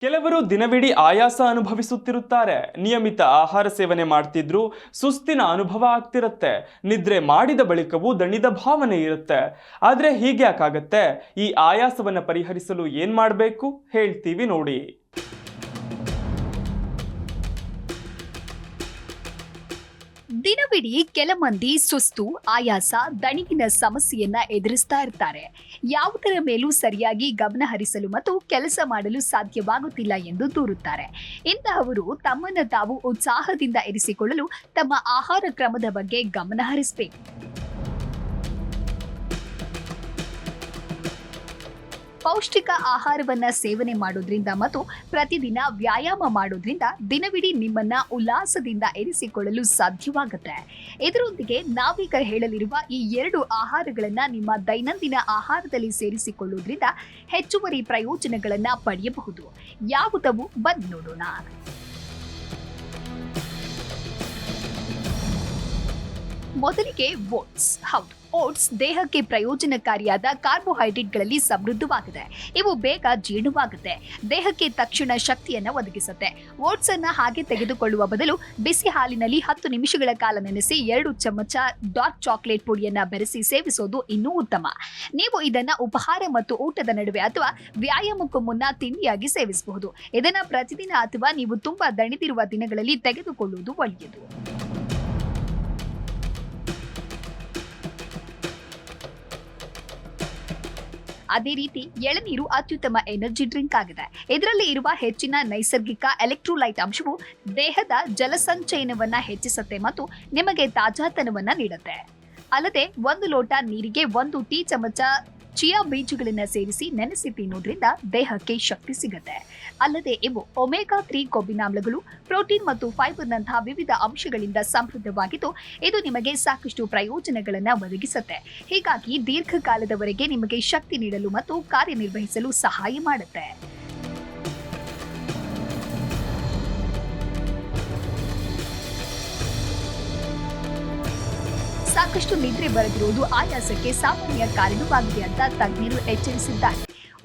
ಕೆಲವರು ದಿನವಿಡೀ ಆಯಾಸ ಅನುಭವಿಸುತ್ತಿರುತ್ತಾರೆ. ನಿಯಮಿತ ಆಹಾರ ಸೇವನೆ ಮಾಡ್ತಿದ್ರು ಸುಸ್ತಿನ ಅನುಭವ ಆಗ್ತಿರುತ್ತೆ. ನಿದ್ರೆ ಮಾಡಿದ ಬಳಿಕವೂ ದಣಿದ ಭಾವನೆ ಇರುತ್ತೆ. ಆದ್ರೆ ಹೀಗೆ ಯಾಕಾಗತ್ತೆ? ಈ ಆಯಾಸವನ್ನ ಪರಿಹರಿಸಲು ಏನ್ ಮಾಡಬೇಕು ಹೇಳ್ತೀವಿ ನೋಡಿ. ದಿನವಿಡೀ ಕೆಲ ಮಂದಿ ಸುಸ್ತು, ಆಯಾಸ, ದಣಿವಿನ ಸಮಸ್ಯೆಯನ್ನ ಎದುರಿಸ್ತಾ ಇರ್ತಾರೆ. ಯಾವುದರ ಮೇಲೂ ಸರಿಯಾಗಿ ಗಮನ ಹರಿಸಲು ಮತ್ತು ಕೆಲಸ ಮಾಡಲು ಸಾಧ್ಯವಾಗುತ್ತಿಲ್ಲ ಎಂದು ದೂರುತ್ತಾರೆ. ಇಂತಹವರು ತಮ್ಮನ್ನು ತಾವು ಉತ್ಸಾಹದಿಂದ ಇರಿಸಿಕೊಳ್ಳಲು ತಮ್ಮ ಆಹಾರ ಕ್ರಮದ ಬಗ್ಗೆ ಗಮನ ಹರಿಸಬೇಕು. ಪೌಷ್ಟಿಕ ಆಹಾರವನ್ನ ಸೇವನೆ ಮಾಡೋದ್ರಿಂದ ಮತ್ತು ಪ್ರತಿದಿನ ವ್ಯಾಯಾಮ ಮಾಡೋದ್ರಿಂದ ದಿನವಿಡೀ ನಿಮ್ಮನ್ನ ಉಲ್ಲಾಸದಿಂದ ಇರಿಸಿಕೊಳ್ಳಲು ಸಾಧ್ಯವಾಗುತ್ತೆ. ಇದರೊಂದಿಗೆ ನಾವೀಗ ಹೇಳಲಿರುವ ಈ 2 ಆಹಾರಗಳನ್ನ ನಿಮ್ಮ ದೈನಂದಿನ ಆಹಾರದಲ್ಲಿ ಸೇರಿಸಿಕೊಳ್ಳುವುದರಿಂದ ಹೆಚ್ಚುವರಿ ಪ್ರಯೋಜನಗಳನ್ನ ಪಡೆಯಬಹುದು. ಯಾವುದವು ಬನ್ನಿ ನೋಡೋಣ. ಮೊದಲಿಗೆ ಓಟ್ಸ್. ಹೌದು, ಓಟ್ಸ್ ದೇಹಕ್ಕೆ ಪ್ರಯೋಜನಕಾರಿಯಾದ ಕಾರ್ಬೋಹೈಡ್ರೇಟ್ಗಳಲ್ಲಿ ಸಮೃದ್ಧವಾಗಿದೆ. ಇವು ಬೇಗ ಜೀರ್ಣವಾಗುತ್ತೆ, ದೇಹಕ್ಕೆ ತಕ್ಷಣ ಶಕ್ತಿಯನ್ನ ಒದಗಿಸುತ್ತೆ. ಓಟ್ಸ್ ಅನ್ನ ಹಾಗೆ ತೆಗೆದುಕೊಳ್ಳುವ ಬದಲು ಬಿಸಿ ಹಾಲಿನಲ್ಲಿ 10 ನಿಮಿಷಗಳ ಕಾಲ ನೆನೆಸಿ 2 ಚಮಚ ಡಾರ್ಕ್ ಚಾಕ್ಲೇಟ್ ಪುಡಿಯನ್ನ ಬೆರೆಸಿ ಸೇವಿಸೋದು ಇನ್ನೂ ಉತ್ತಮ. ನೀವು ಇದನ್ನ ಉಪಹಾರ ಮತ್ತು ಊಟದ ನಡುವೆ ಅಥವಾ ವ್ಯಾಯಾಮಕ್ಕೂ ಮುನ್ನ ತಿಂಡಿಯಾಗಿ ಸೇವಿಸಬಹುದು. ಇದನ್ನ ಪ್ರತಿದಿನ ಅಥವಾ ನೀವು ತುಂಬಾ ದಣಿದಿರುವ ದಿನಗಳಲ್ಲಿ ತೆಗೆದುಕೊಳ್ಳುವುದು ಒಳ್ಳೆಯದು. ಅದೇ ರೀತಿ ಎಳನೀರು ಅತ್ಯುತ್ತಮ ಎನರ್ಜಿ ಡ್ರಿಂಕ್ ಆಗಿದೆ. ಇದರಲ್ಲಿ ಇರುವ ಹೆಚ್ಚಿನ ನೈಸರ್ಗಿಕ ಎಲೆಕ್ಟ್ರೋಲೈಟ್ ಅಂಶವು ದೇಹದ ಜಲಸಂಚಯನವನ್ನ ಹೆಚ್ಚಿಸುತ್ತೆ ಮತ್ತು ನಿಮಗೆ ತಾಜಾತನವನ್ನ ನೀಡುತ್ತೆ. ಅಲ್ಲದೆ 1 ಲೋಟ ನೀರಿಗೆ 1 ಟೀ ಚಮಚ ಚಿಯಾ ಬೀಜಗಳನ್ನ ಸೇರಿಸಿ ನೆನೆಸಿ ತಿನ್ನೋದ್ರಿಂದ ದೇಹಕ್ಕೆ ಶಕ್ತಿ ಸಿಗುತ್ತೆ. ಅಲ್ಲದೆ ಇವು ಒಮೆಗಾ 3 ಕೊಬ್ಬಿನಾಮ್ಲಗಳು, ಪ್ರೋಟೀನ್ ಮತ್ತು ಫೈಬರ್ನಂತಹ ವಿವಿಧ ಅಂಶಗಳಿಂದ ಸಮೃದ್ಧವಾಗಿದ್ದು ಇದು ನಿಮಗೆ ಸಾಕಷ್ಟು ಪ್ರಯೋಜನಗಳನ್ನ ಒದಗಿಸುತ್ತೆ. ಹೀಗಾಗಿ ದೀರ್ಘಕಾಲದವರೆಗೆ ನಿಮಗೆ ಶಕ್ತಿ ನೀಡಲು ಮತ್ತು ಕಾರ್ಯನಿರ್ವಹಿಸಲು ಸಹಾಯ ಮಾಡುತ್ತೆ. ಸಾಕಷ್ಟು ನಿದ್ರೆ ಬರದಿರುವುದು ಆಯಾಸಕ್ಕೆ ಸಾಮಾನ್ಯ ಕಾರಣವಾಗಿದೆ ಅಂತ ತಜ್ಞರು ಎಚ್ಚರಿಸಿದ್ದಾರೆ.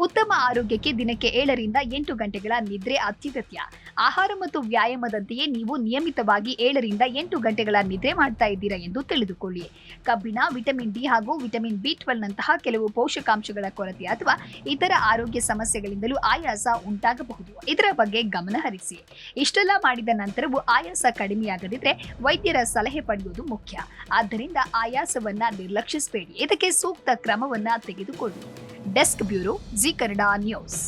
ಉತ್ತಮ ಆರೋಗ್ಯಕ್ಕೆ ದಿನಕ್ಕೆ 7 ರಿಂದ 8 ಗಂಟೆಗಳ ನಿದ್ರೆ ಅತ್ಯಗತ್ಯ. ಆಹಾರ ಮತ್ತು ವ್ಯಾಯಾಮದಂತೆಯೇ ನೀವು ನಿಯಮಿತವಾಗಿ 7 ರಿಂದ 8 ಗಂಟೆಗಳ ನಿದ್ರೆ ಮಾಡ್ತಾ ಇದ್ದೀರಾ ಎಂದು ತಿಳಿದುಕೊಳ್ಳಿ. ಕಬ್ಬಿಣ, ವಿಟಮಿನ್ ಡಿ ಹಾಗೂ ವಿಟಮಿನ್ B12 ನಂತಹ ಕೆಲವು ಪೋಷಕಾಂಶಗಳ ಕೊರತೆ ಅಥವಾ ಇತರ ಆರೋಗ್ಯ ಸಮಸ್ಯೆಗಳಿಂದಲೂ ಆಯಾಸ ಉಂಟಾಗಬಹುದು. ಇದರ ಬಗ್ಗೆ ಗಮನ ಹರಿಸಿ. ಇಷ್ಟೆಲ್ಲ ಮಾಡಿದ ನಂತರವೂ ಆಯಾಸ ಕಡಿಮೆಯಾಗದಿದ್ರೆ ವೈದ್ಯರ ಸಲಹೆ ಪಡೆಯುವುದು ಮುಖ್ಯ. ಆದ್ದರಿಂದ ಆಯಾಸವನ್ನ ನಿರ್ಲಕ್ಷಿಸಬೇಡಿ. ಇದಕ್ಕೆ ಸೂಕ್ತ ಕ್ರಮವನ್ನ ತೆಗೆದುಕೊಳ್ಳಿ. Desk bureau, G Kannada news.